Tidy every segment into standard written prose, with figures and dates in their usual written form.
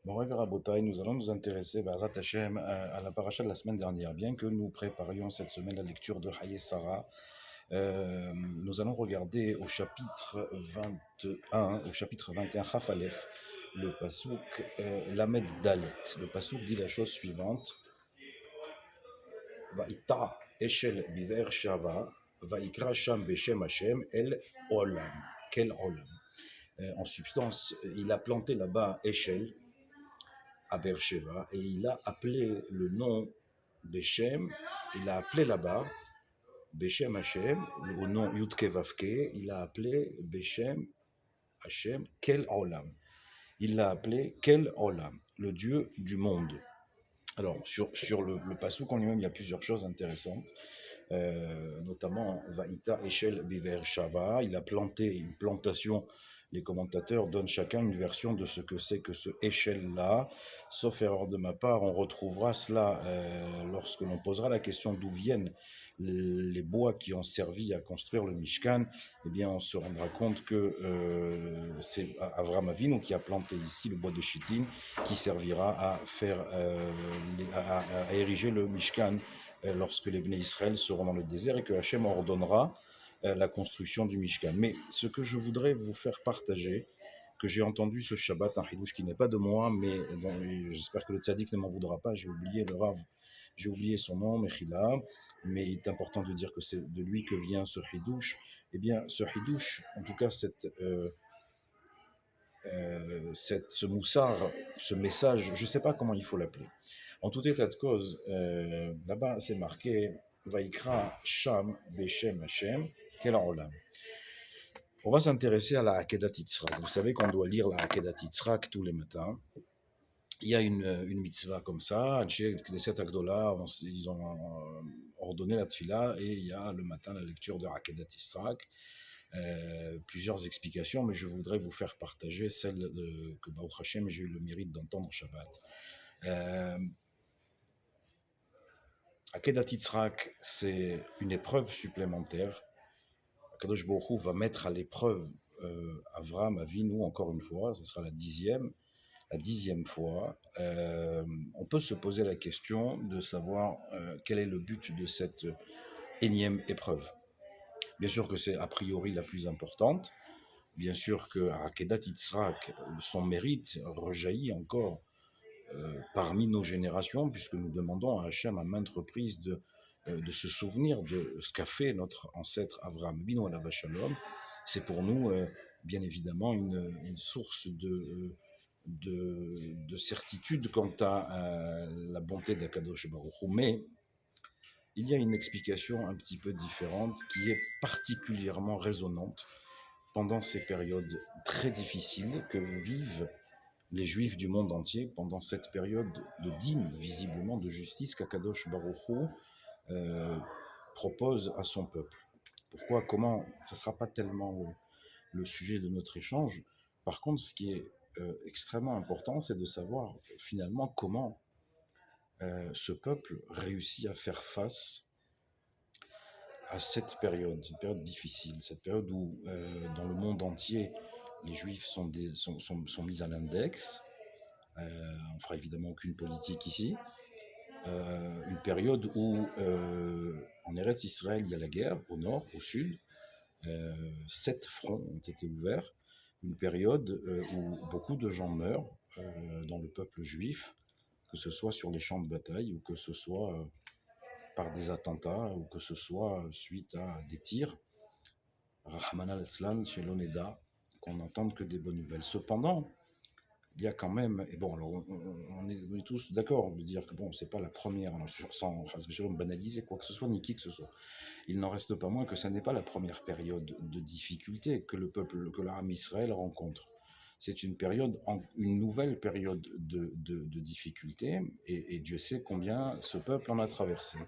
Morav et Rabotai, nous allons nous intéresser Be'ezrat Hashem, à la paracha de la semaine dernière. Bien que nous préparions cette semaine la lecture de Haye Sarah, nous allons regarder au chapitre 21, Chaf Aleph, le pasouk Lamed Dalet. Le pasouk dit la chose suivante: Va'ita Eshel Biver Shava, Va'ikra Sham Beshem Hashem El Olam. Quel Olam? En substance, il a planté là-bas Eshel à Beersheba et il a appelé le nom Beshem, il a appelé là-bas Beshem Hashem, au nom Yudke Vavke, il a appelé Beshem Hashem Kel Olam. Il l'a appelé Kel Olam, le Dieu du monde. Alors, sur le pasouk en lui-même, il y a plusieurs choses intéressantes, notamment Vaïta Eshel Biver Shava, il a planté une plantation. Les commentateurs donnent chacun une version de ce que c'est que ce échelle-là. Sauf erreur de ma part, on retrouvera cela lorsque l'on posera la question d'où viennent les bois qui ont servi à construire le Mishkan. Eh bien, on se rendra compte que c'est Avraham Avinu qui a planté ici le bois de Chittim, qui servira à faire, à ériger le Mishkan lorsque les Bnei Israël seront dans le désert et que Hachem ordonnera la construction du Mishkan. Mais ce que je voudrais vous faire partager, que j'ai entendu ce Shabbat, un Hidouche qui n'est pas de moi, mais bon, j'espère que le tzaddik ne m'en voudra pas, j'ai oublié le Rav, j'ai oublié son nom, Mechila, mais il est important de dire que c'est de lui que vient ce Hidouche. Eh bien, ce Hidouche, en tout cas ce moussard, ce message, je ne sais pas comment il faut l'appeler. En tout état de cause, là-bas c'est marqué Vaikra Sham Beshem Hashem Kel Olam. On va s'intéresser à la Akedat Yitzhak. Vous savez qu'on doit lire la Akedat Yitzhak tous les matins. Il y a une mitzvah comme ça, Anshe Knesset Agdola, ils ont ordonné la tfila et il y a le matin la lecture de la Akedat Yitzhak. Plusieurs explications, mais je voudrais vous faire partager celle que Baruch Hashem j'ai eu le mérite d'entendre Shabbat. Akedat Yitzhak, c'est une épreuve supplémentaire. Kadosh Baruch Hu va mettre à l'épreuve Avraham Avinu encore une fois, ce sera la dixième fois. On peut se poser la question de savoir quel est le but de cette énième épreuve. Bien sûr que c'est a priori la plus importante. Bien sûr que Akedat Yitzhak, son mérite rejaillit encore parmi nos générations, puisque nous demandons à Hachem à maintes reprises de se souvenir de ce qu'a fait notre ancêtre Avraham Avinu alav shalom. C'est pour nous, bien évidemment, une source de certitude quant à la bonté d'Akadosh Baruch Hu. Mais il y a une explication un petit peu différente qui est particulièrement résonnante pendant ces périodes très difficiles que vivent les Juifs du monde entier pendant cette période de dîne, visiblement, de justice qu'Akadosh Baruch Hu propose à son peuple. Pourquoi, comment, ce ne sera pas tellement le sujet de notre échange. Par contre, ce qui est extrêmement important, c'est de savoir finalement comment ce peuple réussit à faire face à cette période, une période difficile, cette période où dans le monde entier, les Juifs sont mis à l'index. On ne fera évidemment aucune politique ici. Une période où en Eretz Israël, il y a la guerre, au nord, au sud. 7 fronts ont été ouverts. Une période où beaucoup de gens meurent dans le peuple juif, que ce soit sur les champs de bataille ou que ce soit par des attentats ou que ce soit suite à des tirs. Rahman al-Atzlan chez l'Oneda, qu'on n'entende que des bonnes nouvelles. Cependant, il y a quand même, et bon, alors on est tous d'accord de dire que bon, c'est pas la première, alors, sans banaliser quoi que ce soit, ni qui que ce soit. Il n'en reste pas moins que ça n'est pas la première période de difficulté que le peuple, que l'Aram Israël rencontre. C'est une période, une nouvelle période de difficulté, et Dieu sait combien ce peuple en a traversé.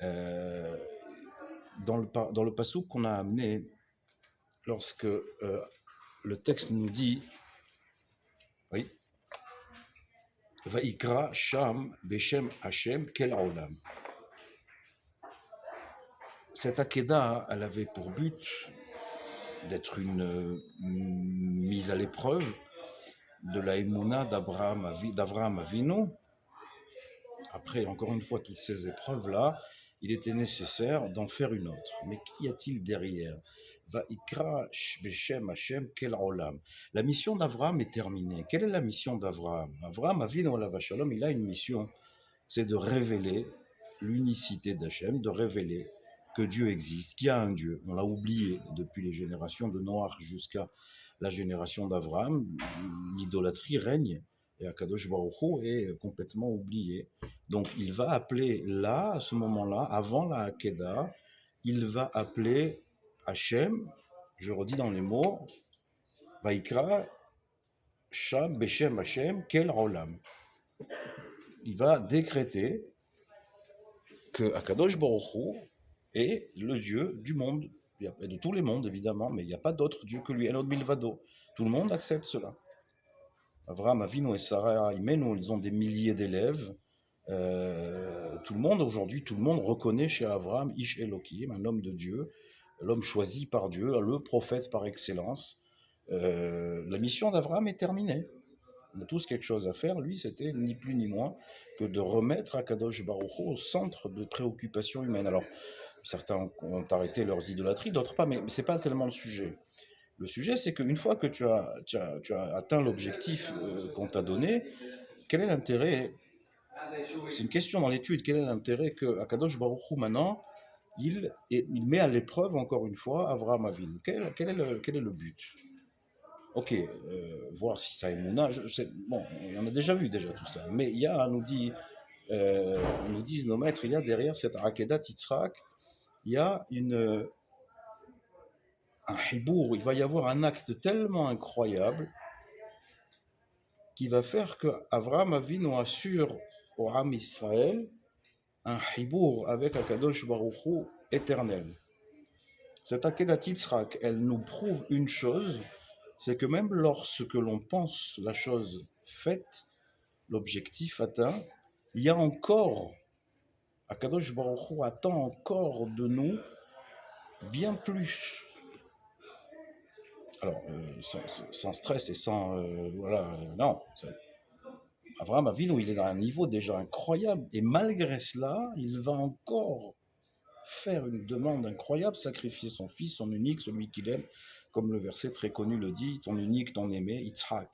Dans le passouk qu'on a amené, lorsque le texte nous dit, oui, Vaikra Sham Beshem Hashem Kel Olam. Cette Akedah, elle avait pour but d'être une mise à l'épreuve de la Emouna d'Avraham Avinu, après, encore une fois, toutes ces épreuves-là, il était nécessaire d'en faire une autre. Mais qu'y a-t-il derrière? Vaikra Beshem Hashem Kel Olam. La mission d'Avraham est terminée. Quelle est la mission d'Avraham? Avraham Avinu Olav Shalom, il a une mission, c'est de révéler l'unicité d'Hachem, de révéler que Dieu existe, qu'il y a un Dieu. On l'a oublié depuis les générations de Noach jusqu'à la génération d'Avraham. L'idolâtrie règne et Akadosh Baruch Hu est complètement oublié. Donc il va appeler là, à ce moment-là, avant la Hakeda, il va appeler Hachem, je redis dans les mots, Vaikra Sham Beshem Hachem Kel Olam. Il va décréter que Akadosh Baruch Hu est le Dieu du monde, et de tous les mondes évidemment, mais il n'y a pas d'autre Dieu que lui, Elod Milvado. Tout le monde accepte cela. Avraham Avinu et Sarah Imenu, ils ont des milliers d'élèves. Tout le monde aujourd'hui, tout le monde reconnaît chez Avraham Ish Elohim, un homme de Dieu, l'homme choisi par Dieu, le prophète par excellence. La mission d'Avraham est terminée. On a tous quelque chose à faire. Lui, c'était ni plus ni moins que de remettre Akadosh Baruch Hu au centre de préoccupations humaines. Alors, certains ont arrêté leurs idolâtries, d'autres pas, mais ce n'est pas tellement le sujet. Le sujet, c'est qu'une fois que tu as atteint l'objectif qu'on t'a donné, quel est l'intérêt? C'est une question dans l'étude. Quel est l'intérêt que Akadosh Baruch Hu, maintenant, il met à l'épreuve, encore une fois, Avraham Avinu? Quel est le but? Ok, voir si ça est Mouna, bon, on a déjà vu tout ça, mais il y a, nous disent nos maîtres, il y a derrière cette Akedat Yitzhak, il y a un hibour, il va y avoir un acte tellement incroyable qui va faire que Avraham Avinu assure au Ham Israël un hibour avec Akadosh Baruch Hu éternel. Cette Akedat Yitzhak, elle nous prouve une chose, c'est que même lorsque l'on pense la chose faite, l'objectif atteint, il y a encore, Akadosh Baruch Hu attend encore de nous bien plus. Alors, sans stress et sans... non. Avraham Avinu, il est dans un niveau déjà incroyable, et malgré cela, il va encore faire une demande incroyable, sacrifier son fils, son unique, celui qu'il aime, comme le verset très connu le dit, ton unique, ton aimé, Yitzhak.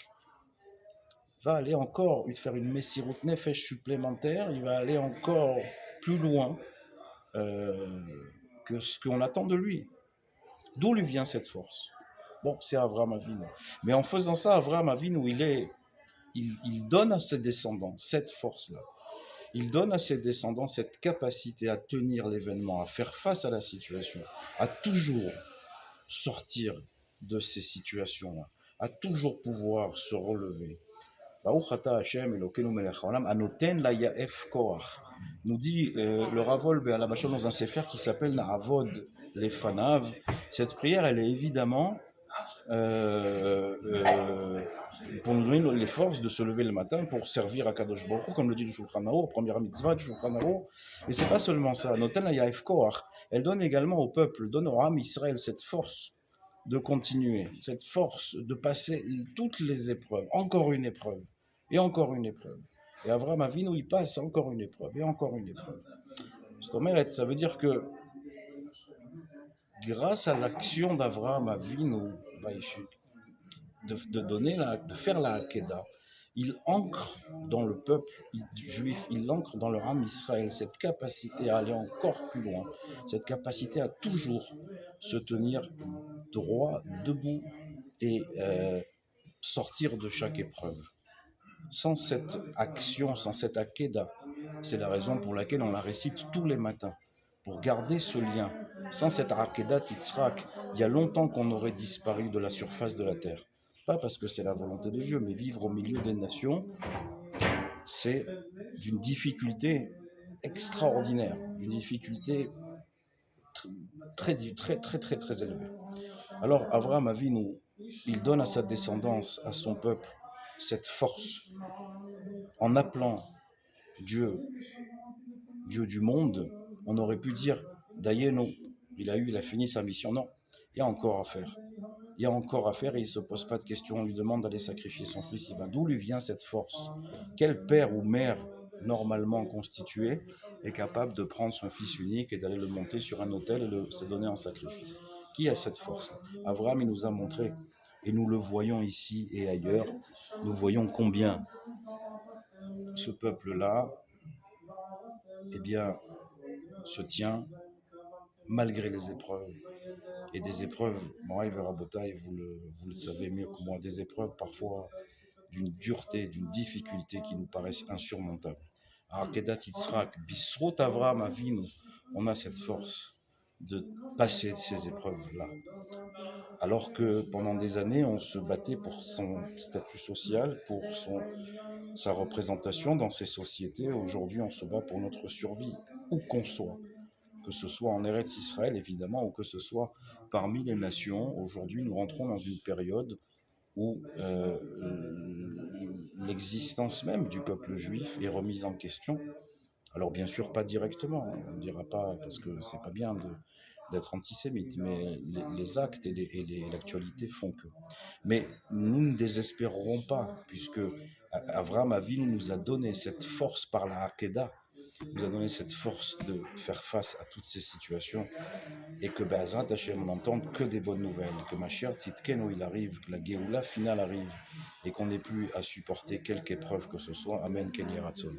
Il va aller encore faire une Messirut Nefesh supplémentaire, il va aller encore plus loin que ce qu'on attend de lui. D'où lui vient cette force? Bon, c'est Avraham Avinu. Mais en faisant ça, Avraham Avinu, il donne à ses descendants cette force-là. Il donne à ses descendants cette capacité à tenir l'événement, à faire face à la situation, à toujours sortir de ces situations-là, à toujours pouvoir se relever. Nous dit le Ravol Be'alabashon dans un sefer qui s'appelle Na'avod Lefanav. Cette prière, elle est évidemment pour nous donner les forces de se lever le matin pour servir à Kadosh Baruch Hu, comme le dit le Shulchan Arour, première mitzvah du Shulchan Arour. Mais c'est pas seulement ça. Noten la Yaef Koach, elle donne également au peuple, donne au Ham Israël cette force de continuer, cette force de passer toutes les épreuves, encore une épreuve, et encore une épreuve. Et Avraham Avinu, il passe encore une épreuve, et encore une épreuve. Ça veut dire que grâce à l'action d'Avraham Avinu, de faire la Hakeda, il ancre dans le peuple juif, il ancre dans le Ham Israël cette capacité à aller encore plus loin, cette capacité à toujours se tenir droit, debout et sortir de chaque épreuve. Sans cette action, sans cette Hakeda, c'est la raison pour laquelle on la récite tous les matins, pour garder ce lien. Sans cette Akedat Yitzhak, il y a longtemps qu'on aurait disparu de la surface de la terre. Pas parce que c'est la volonté de Dieu, mais vivre au milieu des nations, c'est d'une difficulté extraordinaire, d'une difficulté très élevée. Alors Avraham Avinu, il donne à sa descendance, à son peuple, cette force en appelant Dieu du monde. On aurait pu dire Dayenu, il a fini sa mission. Non, il y a encore à faire. il y a encore à faire et il ne se pose pas de questions. On lui demande d'aller sacrifier son fils. D'où lui vient cette force? Quel père ou mère normalement constitué est capable de prendre son fils unique et d'aller le monter sur un autel et se donner en sacrifice? Qui a cette force? Abraham, il nous a montré, et nous le voyons ici et ailleurs, nous voyons combien ce peuple-là, eh bien, se tient malgré les épreuves. Et des épreuves, Moraï Verabotaï, vous le savez mieux que moi, des épreuves parfois d'une dureté, d'une difficulté qui nous paraissent insurmontables. Arkedat Yitzhak, Bisrot Avram Avinu, on a cette force de passer ces épreuves-là. Alors que pendant des années, on se battait pour son statut social, pour sa représentation dans ces sociétés. Aujourd'hui, on se bat pour notre survie, où qu'on soit. Que ce soit en Eretz Israël, évidemment, ou que ce soit parmi les nations. Aujourd'hui, nous rentrons dans une période où l'existence même du peuple juif est remise en question. Alors bien sûr, pas directement, on ne dira pas, parce que c'est pas bien d'être antisémite, mais les actes et l'actualité font que. Mais nous ne désespérerons pas, puisque Avraham Avinu nous a donné cette force par la Hakeda, nous a donné cette force de faire face à toutes ces situations, et que Bezrat Hashem, on n'entende que des bonnes nouvelles, que Mashiach Tzidkenu il arrive, que la Géoula finale arrive, et qu'on n'ait plus à supporter quelque épreuve que ce soit. Amen, Ken Yeratzon.